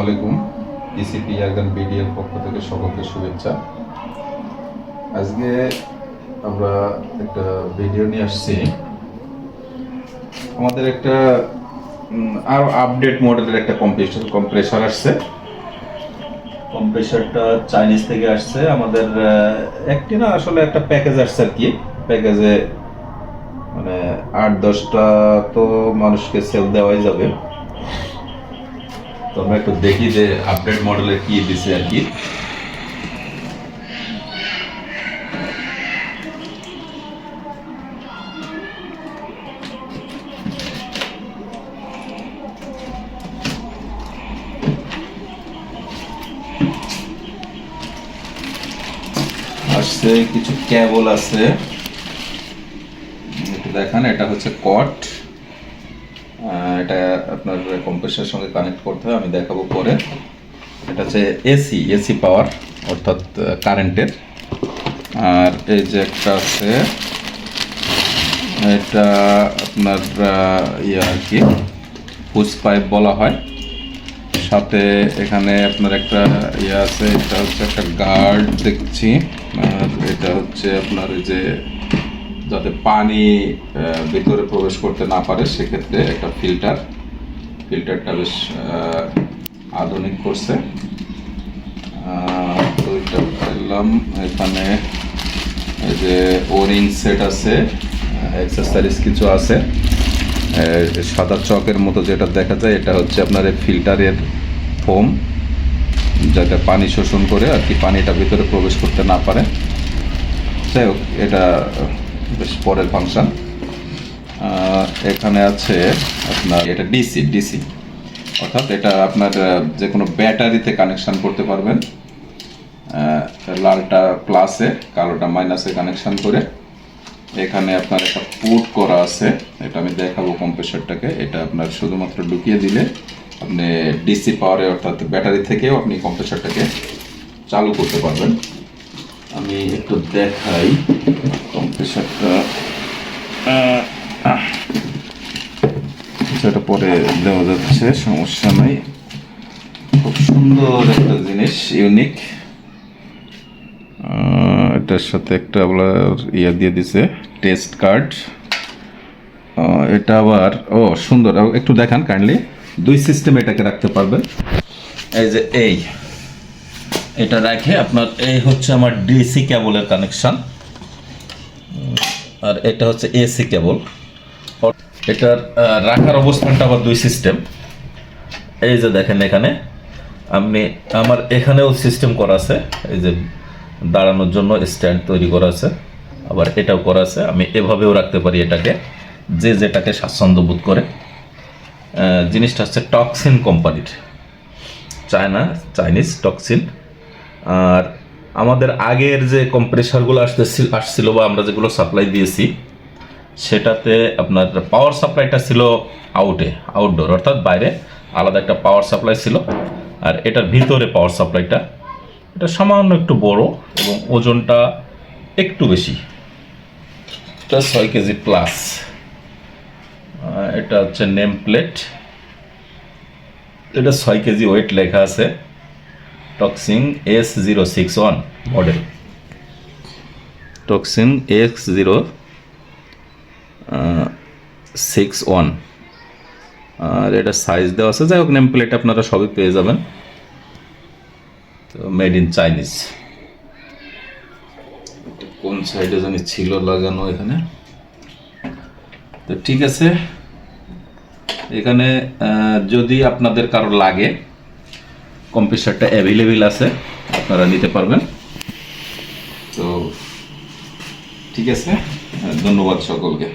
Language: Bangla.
আসসালামাইকুম। ডিসিপি একজন বিডিএর পক্ষ থেকে সকলকে শুভেচ্ছা। আজকে আমরা একটা ভিডিও নিয়ে আসছি। আমাদের একটা আরো আপডেট মডেলের একটা কম্প্রেসার আসছে। কম্প্রেসারটা চাইনিজ থেকে আসছে। আমাদের একটি না, আসলে একটা প্যাকেজ আসছে আর কি। প্যাকেজে মানে 8-10টা তো মানুষকে সেল দেওয়াই যাবে। তো আমরা একটু দেখি যে আপডেট মডেলের কি দিছে আর কি। আসছে কিছু কেবল আছে, একটু দেখান। এটা হচ্ছে কট, এটা আপনার কম্প্রেসারের সঙ্গে কানেক্ট করতে হয়, আমি দেখাবো পরে। এটা হচ্ছে এসি পাওয়ার, অর্থাৎ কারেন্টের। আর এই যে একটা আছে, এটা আপনার ইয়ে আর কি, হুস পাইপ বলা হয়। সাথে এখানে আপনার একটা ইয়ে আছে, এটা হচ্ছে একটা গার্ড দেখছি। আর এটা হচ্ছে আপনার এই যে যাতে পানি ভিতরে প্রবেশ করতে না পারে সেক্ষেত্রে একটা ফিল্টারটা বেশ আধুনিক করছে। তো এটা পেলাম। এখানে এই যে ওরিং সেট আছে, অ্যাক্সেসরিজ কিছু আছে। সাদা চকের মতো যেটা দেখা যায়, এটা হচ্ছে আপনার ফিল্টারের ফোম, যাতে পানি শোষণ করে আর কি, পানিটা ভিতরে প্রবেশ করতে না পারে। যাই হোক, এটা বেশ পরের ফাংশন। এখানে আছে আপনার এটা ডিসি, অর্থাৎ এটা আপনার যে কোনো ব্যাটারিতে কানেকশান করতে পারবেন। লালটা প্লাসে, কালোটা মাইনাসে কানেকশান করে। এখানে আপনার একটা পোর্ট করা আছে, এটা আমি দেখাবো কম্প্রেসারটাকে। এটা আপনার শুধুমাত্র ঢুকিয়ে দিলে আপনি ডিসি পাওয়ারে, অর্থাৎ ব্যাটারি থেকেও আপনি কম্প্রেসারটাকে চালু করতে পারবেন। আমি একটু দেখাই কম্প্রেসারটা, সেটা পরে দেওয়া যাচ্ছে, সমস্যা নাই। খুব সুন্দর একটা জিনিস, ইউনিক। এটার সাথে একটা আপনার ইয়ে দিয়ে দিছে, টেস্ট কার্ড। এটা আবার সুন্দর, একটু দেখান কাইন্ডলি। দুই সিস্টেম এটাকে রাখতে পারবেন। এই যে এটা রাখে আপনার, এই হচ্ছে আমার ডিসি কেবলের কানেকশন, আর এটা হচ্ছে এসি কেবল। এটার রাখার অবস্থানটা আবার দুই সিস্টেম। এই যে দেখেন, এখানে আমার এখানেও সিস্টেম করা আছে, এই যে দাঁড়ানোর জন্য স্ট্যান্ড তৈরি করা আছে, আবার এটাও করা আছে। আমি এভাবেও রাখতে পারি এটাকে, যেটাকে স্বাচ্ছন্দ্য বোধ করে। জিনিসটা হচ্ছে টক্সিন কোম্পানির, চাইনিজ টক্সিন। আর আমাদের আগের যে কম্প্রেসারগুলো আসছিল বা আমরা যেগুলো সাপ্লাই দিয়েছি, সেটাতে আপনার পাওয়ার সাপ্লাইটা ছিল আউটডোর, অর্থাৎ বাইরে আলাদা একটা পাওয়ার সাপ্লাই ছিল। আর এটার ভিতরে পাওয়ার সাপ্লাইটা, এটা সামান্য একটু বড় এবং ওজনটা একটু বেশি, এটা 6 কেজি প্লাস। এটা হচ্ছে নেম প্লেট, এটা 6 কেজি ওয়েট লেখা আছে। Toxin S061 model, toxin X061। আর এটা সাইজ দেওয়া আছে। যাই হোক, নেম প্লেট আপনারা সবই পেয়ে যাবেন। তো মেড ইন চাইনিজ। কোন সাইডে জানি ছিল লাগানো এখানে। তো ঠিক আছে, এখানে যদি আপনাদের কারো লাগে, কম্প্রেসারটা অ্যাভেলেবেল আছে, আপনারা নিতে পারবেন। তো ঠিক আছে, ধন্যবাদ সকলকে।